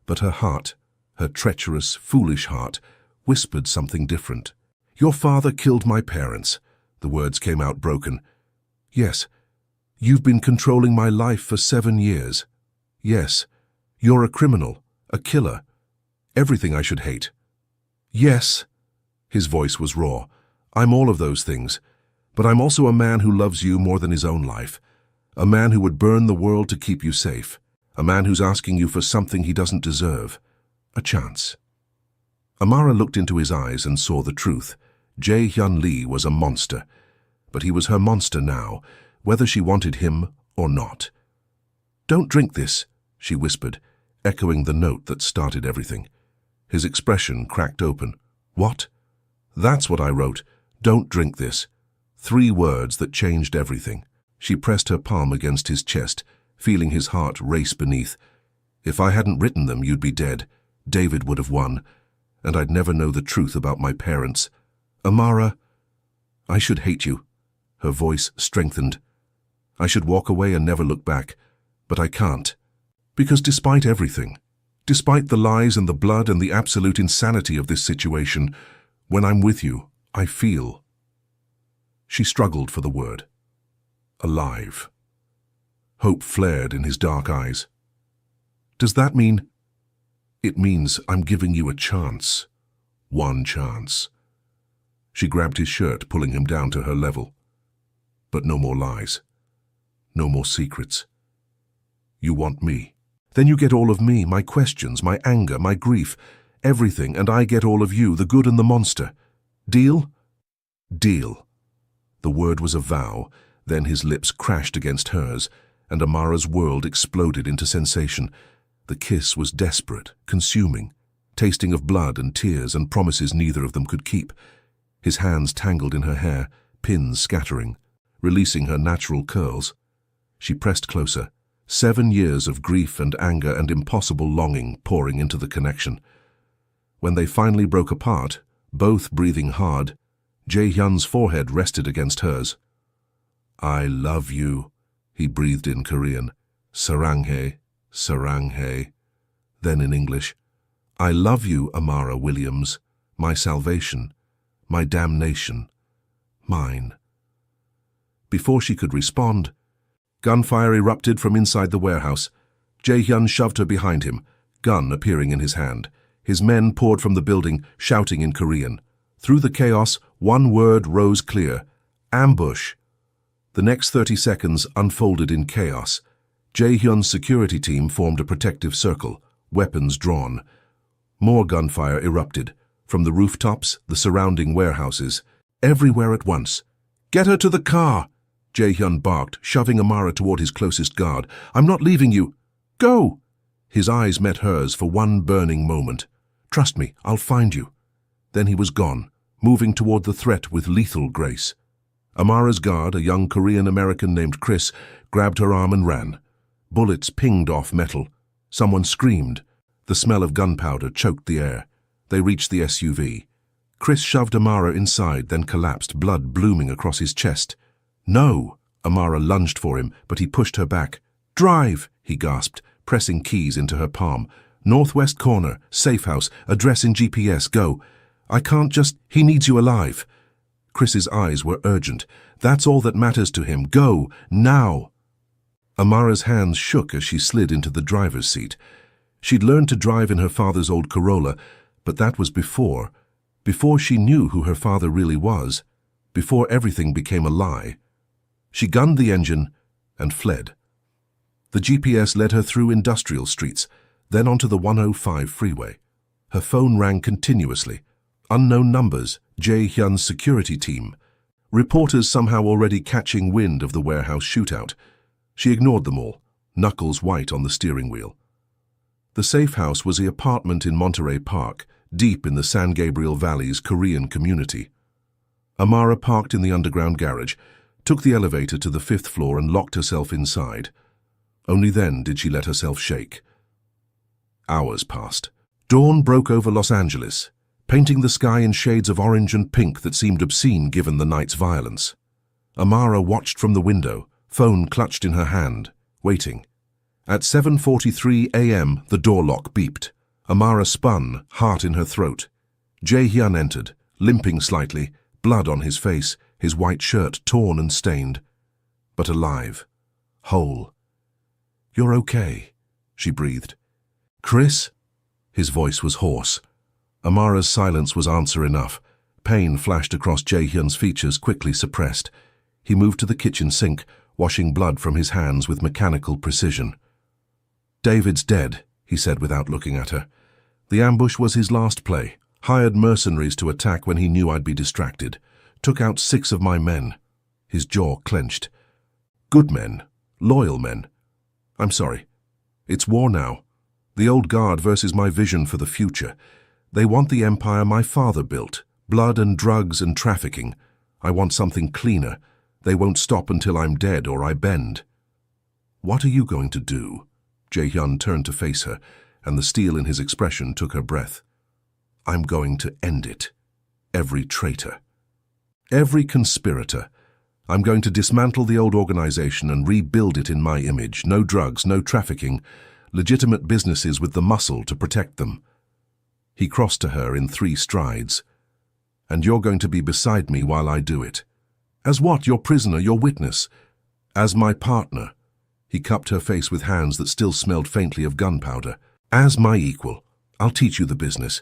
but her heart, her treacherous, foolish heart, whispered something different. Your father killed my parents. The words came out broken. Yes. You've been controlling my life for 7 years. Yes, you're a criminal, a killer, everything I should hate. Yes, his voice was raw. I'm all of those things, but I'm also a man who loves you more than his own life, a man who would burn the world to keep you safe, a man who's asking you for something he doesn't deserve, a chance. Amara looked into his eyes and saw the truth. Jae-hyun Lee was a monster, but he was her monster now, whether she wanted him or not. Don't drink this, she whispered, echoing the note that started everything. His expression cracked open. What? That's what I wrote. Don't drink this. 3 words that changed everything. She pressed her palm against his chest, feeling his heart race beneath. If I hadn't written them, you'd be dead. David would have won, and I'd never know the truth about my parents. Amara, I should hate you. Her voice strengthened. I should walk away and never look back, but I can't. Because despite everything, despite the lies and the blood and the absolute insanity of this situation, when I'm with you, I feel. She struggled for the word. Alive. Hope flared in his dark eyes. Does that mean? It means I'm giving you a chance. One chance. She grabbed his shirt, pulling him down to her level. But no more lies. No more secrets. You want me. Then you get all of me, my questions, my anger, my grief, everything, and I get all of you, the good and the monster. Deal? Deal. The word was a vow, then his lips crashed against hers, and Amara's world exploded into sensation. The kiss was desperate, consuming, tasting of blood and tears and promises neither of them could keep. His hands tangled in her hair, pins scattering, releasing her natural curls. She pressed closer, 7 years of grief and anger and impossible longing pouring into the connection. When they finally broke apart, both breathing hard, Jae-hyun's forehead rested against hers. I love you, he breathed in Korean. Saranghae, saranghae. Then in English, I love you, Amara Williams, my salvation, my damnation, mine. Before she could respond, gunfire erupted from inside the warehouse. Jae-hyun shoved her behind him, gun appearing in his hand. His men poured from the building, shouting in Korean. Through the chaos, one word rose clear: ambush. The next 30 seconds unfolded in chaos. Jae-hyun's security team formed a protective circle, weapons drawn. More gunfire erupted, from the rooftops, the surrounding warehouses, everywhere at once. Get her to the car! Jae-hyun barked, shoving Amara toward his closest guard. "I'm not leaving you. Go!" His eyes met hers for one burning moment. "Trust me, I'll find you." Then he was gone, moving toward the threat with lethal grace. Amara's guard, a young Korean-American named Chris, grabbed her arm and ran. Bullets pinged off metal. Someone screamed. The smell of gunpowder choked the air. They reached the SUV. Chris shoved Amara inside, then collapsed, blood blooming across his chest. "No!" Amara lunged for him, but he pushed her back. "Drive!" he gasped, pressing keys into her palm. "Northwest corner, safe house, address in GPS, go." "I can't just... He needs you alive." Chris's eyes were urgent. "That's all that matters to him. Go, now." Amara's hands shook as she slid into the driver's seat. She'd learned to drive in her father's old Corolla, but that was before she knew who her father really was, before everything became a lie. She gunned the engine and fled. The GPS led her through industrial streets, then onto the 105 freeway. Her phone rang continuously. Unknown numbers, Jae-hyun's security team. Reporters somehow already catching wind of the warehouse shootout. She ignored them all, knuckles white on the steering wheel. The safe house was the apartment in Monterey Park, deep in the San Gabriel Valley's Korean community. Amara parked in the underground garage, took the elevator to the 5th floor and locked herself inside. Only then did she let herself shake. Hours passed. Dawn broke over Los Angeles, painting the sky in shades of orange and pink that seemed obscene given the night's violence. Amara watched from the window, phone clutched in her hand, waiting. At 7:43 a.m., the door lock beeped. Amara spun, heart in her throat. Jae-hyun entered, limping slightly, blood on his face, his white shirt torn and stained. But alive. Whole. "You're okay," she breathed. "Chris?" His voice was hoarse. Amara's silence was answer enough. Pain flashed across Jae-hyun's features, quickly suppressed. He moved to the kitchen sink, washing blood from his hands with mechanical precision. "David's dead," he said without looking at her. "The ambush was his last play. Hired mercenaries to attack when he knew I'd be distracted. Took out 6 of my men." His jaw clenched. "Good men. Loyal men. I'm sorry. It's war now. The old guard versus my vision for the future. They want the empire my father built. Blood and drugs and trafficking. I want something cleaner. They won't stop until I'm dead or I bend." "What are you going to do?" Jae-hyun turned to face her, and the steel in his expression took her breath. "I'm going to end it. Every traitor. Every conspirator. I'm going to dismantle the old organization and rebuild it in my image. No drugs, no trafficking. Legitimate businesses with the muscle to protect them." He crossed to her in 3 strides. "And you're going to be beside me while I do it." "As what? Your prisoner, your witness?" "As my partner." He cupped her face with hands that still smelled faintly of gunpowder. "As my equal. I'll teach you the business.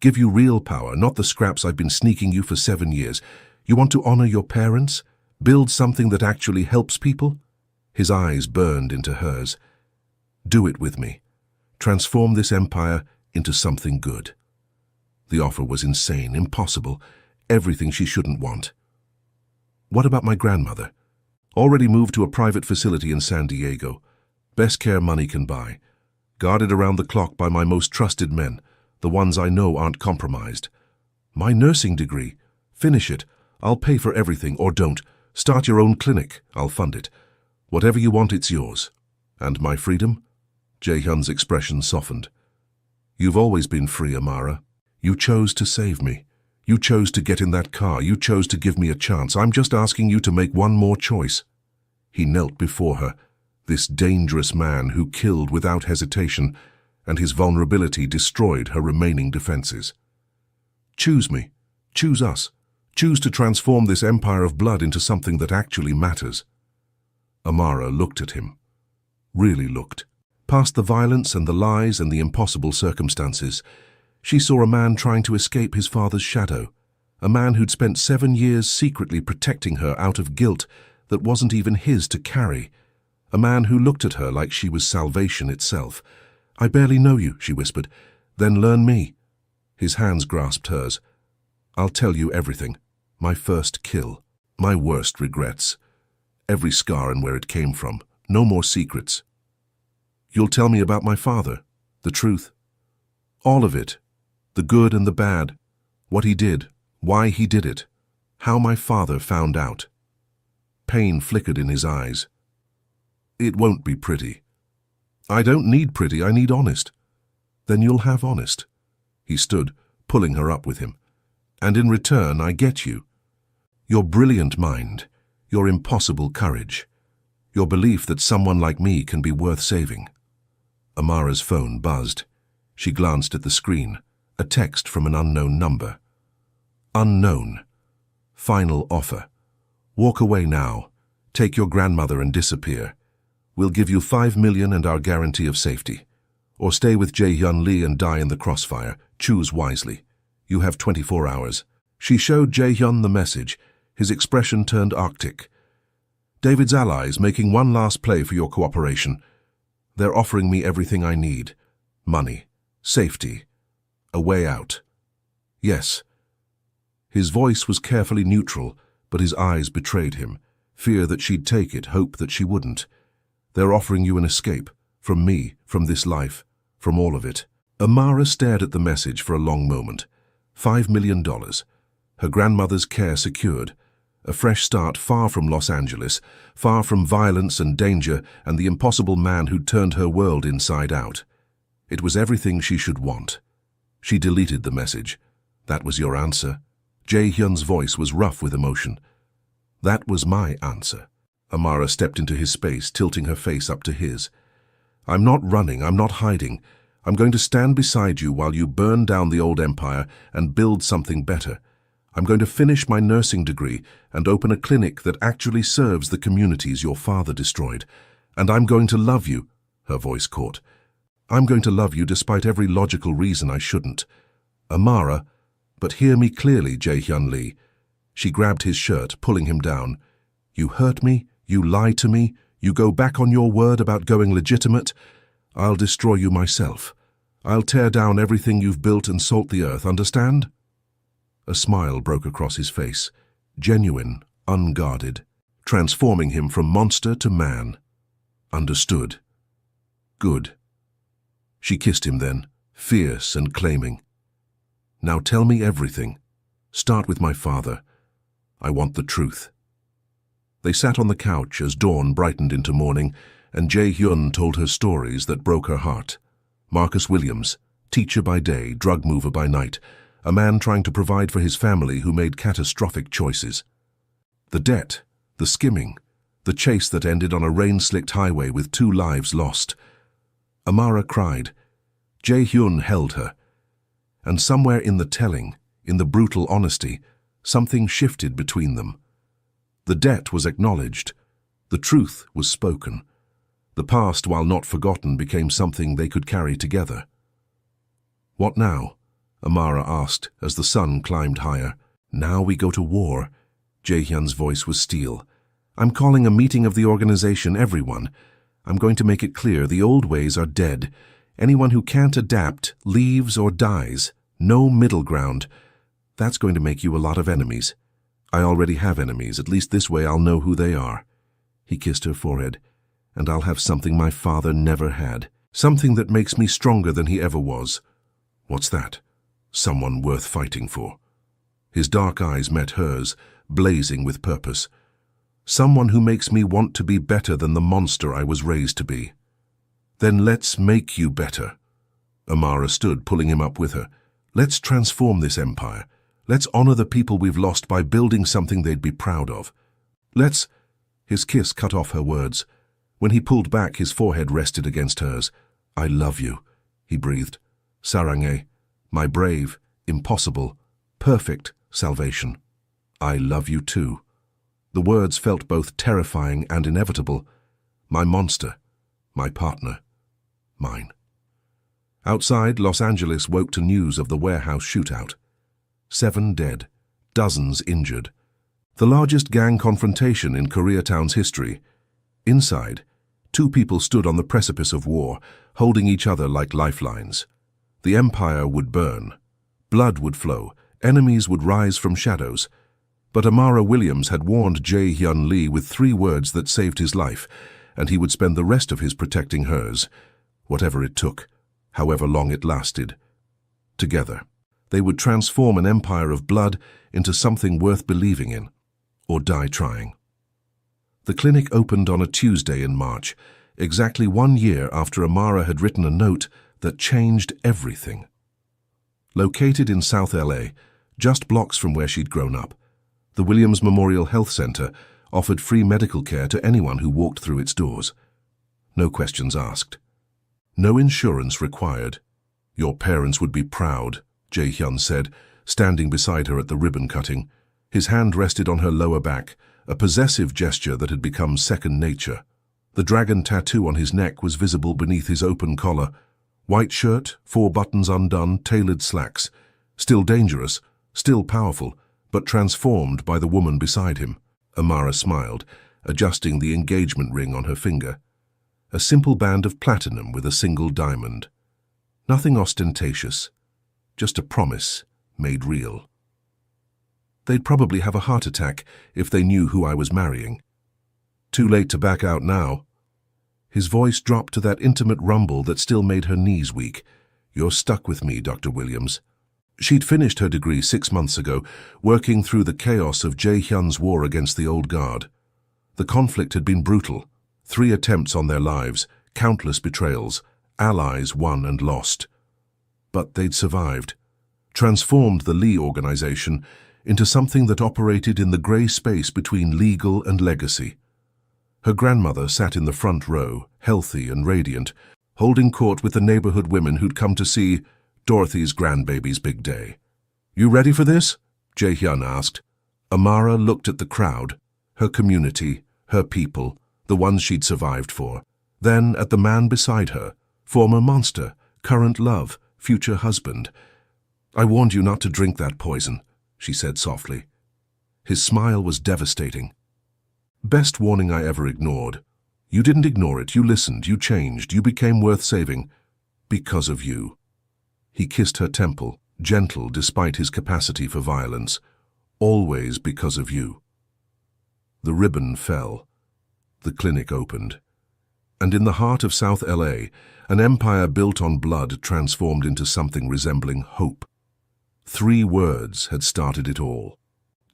Give you real power, not the scraps I've been sneaking you for 7 years. You want to honor your parents? Build something that actually helps people?" His eyes burned into hers. "Do it with me. Transform this empire into something good." The offer was insane, impossible, everything she shouldn't want. "What about my grandmother?" "Already moved to a private facility in San Diego. Best care money can buy. Guarded around the clock by my most trusted men, the ones I know aren't compromised." "My nursing degree. Finish it. I'll pay for everything, or don't. Start your own clinic. I'll fund it. Whatever you want, it's yours." "And my freedom?" Jae-hyun's expression softened. "You've always been free, Amara. You chose to save me. You chose to get in that car. You chose to give me a chance. I'm just asking you to make one more choice." He knelt before her, this dangerous man who killed without hesitation, and his vulnerability destroyed her remaining defenses. "Choose me. Choose us. Choose to transform this empire of blood into something that actually matters." Amara looked at him. Really looked. Past the violence and the lies and the impossible circumstances, she saw a man trying to escape his father's shadow, a man who'd spent 7 years secretly protecting her out of guilt that wasn't even his to carry, a man who looked at her like she was salvation itself. "I barely know you," she whispered. "Then learn me." His hands grasped hers. "I'll tell you everything. My first kill. My worst regrets. every scar and where it came from. No more secrets. You'll tell me about my father, the truth. All of it, the good and the bad, what he did, why he did it, how my father found out. Pain flickered in his eyes. It won't be pretty. I don't need pretty, I need honest. Then you'll have honest. He stood, pulling her up with him. And in return, I get you. Your brilliant mind, your impossible courage, your belief that someone like me can be worth saving. Amara's phone buzzed. She glanced at the screen, a text from an unknown number. Unknown. Final offer. Walk away now. Take your grandmother and disappear. We'll give you 5 million and our guarantee of safety. Or stay with Jae-hyun Lee and die in the crossfire. Choose wisely. You have 24 hours. She showed Jae-hyun the message. His expression turned arctic. David's allies making one last play for your cooperation. They're offering me everything I need. Money. Safety. A way out. Yes. His voice was carefully neutral, but his eyes betrayed him. Fear that she'd take it, hope that she wouldn't. They're offering you an escape. From me, from this life, from all of it. Amara stared at the message for a long moment. $5 million. Her grandmother's care secured. A fresh start far from Los Angeles, far from violence and danger and the impossible man who'd turned her world inside out. It was everything she should want. She deleted the message. That was your answer? Jae-hyun's voice was rough with emotion. That was my answer. Amara stepped into his space, tilting her face up to his. I'm not running, I'm not hiding. I'm going to stand beside you while you burn down the old empire and build something better. I'm going to finish my nursing degree and open a clinic that actually serves the communities your father destroyed. And I'm going to love you, her voice caught. I'm going to love you despite every logical reason I shouldn't. Amara, but hear me clearly, Jae-hyun Lee. She grabbed his shirt, pulling him down. You hurt me, you lie to me, you go back on your word about going legitimate. I'll destroy you myself. I'll tear down everything you've built and salt the earth, understand? A smile broke across his face, genuine, unguarded, transforming him from monster to man. Understood. Good. She kissed him then, fierce and claiming. Now tell me everything. Start with my father. I want the truth. They sat on the couch as dawn brightened into morning, and Jae-hyun told her stories that broke her heart. Marcus Williams, teacher by day, drug mover by night, a man trying to provide for his family who made catastrophic choices. The debt, the skimming, the chase that ended on a rain-slicked highway with 2 lives lost. Amara cried. Jae-hyun held her. And somewhere in the telling, in the brutal honesty, something shifted between them. The debt was acknowledged. The truth was spoken. The past, while not forgotten, became something they could carry together. What now? Amara asked as the sun climbed higher. Now we go to war. Jae-hyun's voice was steel. I'm calling a meeting of the organization, everyone. I'm going to make it clear the old ways are dead. Anyone who can't adapt leaves or dies. No middle ground. That's going to make you a lot of enemies. I already have enemies, at least this way I'll know who they are. He kissed her forehead. And I'll have something my father never had. Something that makes me stronger than he ever was. What's that? Someone worth fighting for. His dark eyes met hers, blazing with purpose. Someone who makes me want to be better than the monster I was raised to be. Then let's make you better. Amara stood, pulling him up with her. Let's transform this empire. Let's honor the people we've lost by building something they'd be proud of. Let's... His kiss cut off her words. When he pulled back, his forehead rested against hers. I love you, he breathed. Sarange, my brave, impossible, perfect salvation. I love you too. The words felt both terrifying and inevitable. My monster, my partner, mine. Outside, Los Angeles woke to news of the warehouse shootout. 7 dead, dozens injured. The largest gang confrontation in Koreatown's history. Inside, 2 people stood on the precipice of war, holding each other like lifelines. The empire would burn. Blood would flow. Enemies would rise from shadows. But Amara Williams had warned Jae-hyun Lee with 3 words that saved his life, and he would spend the rest of his protecting hers, whatever it took, however long it lasted. Together, they would transform an empire of blood into something worth believing in, or die trying. The clinic opened on a Tuesday in March, exactly 1 year after Amara had written a note that changed everything. Located in South LA, just blocks from where she'd grown up, the Williams Memorial Health Center offered free medical care to anyone who walked through its doors. No questions asked. No insurance required. Your parents would be proud, Jae-hyun said, standing beside her at the ribbon cutting. His hand rested on her lower back, a possessive gesture that had become second nature. The dragon tattoo on his neck was visible beneath his open collar. White shirt, 4 buttons undone, tailored slacks. Still dangerous, still powerful, but transformed by the woman beside him. Amara smiled, adjusting the engagement ring on her finger. A simple band of platinum with a single diamond. Nothing ostentatious, just a promise made real. They'd probably have a heart attack if they knew who I was marrying. Too late to back out now. His voice dropped to that intimate rumble that still made her knees weak. You're stuck with me, Dr. Williams. She'd finished her degree 6 months ago, working through the chaos of Jae-hyun's war against the old guard. The conflict had been brutal. 3 attempts on their lives, countless betrayals, allies won and lost. But they'd survived, transformed the Lee organization into something that operated in the grey space between legal and legacy. Her grandmother sat in the front row, healthy and radiant, holding court with the neighborhood women who'd come to see Dorothy's grandbaby's big day. You ready for this? Jae-hyun asked. Amara looked at the crowd, her community, her people, the ones she'd survived for, then at the man beside her, former monster, current love, future husband. I warned you not to drink that poison, she said softly. His smile was devastating. Best warning I ever ignored. You didn't ignore it, you listened, you changed, you became worth saving. Because of you. He kissed her temple, gentle despite his capacity for violence. Always because of you. The ribbon fell. The clinic opened. And in the heart of South LA, an empire built on blood transformed into something resembling hope. 3 words had started it all.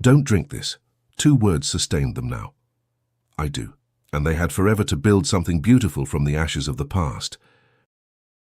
Don't drink this. 2 words sustained them now. I do. And they had forever to build something beautiful from the ashes of the past.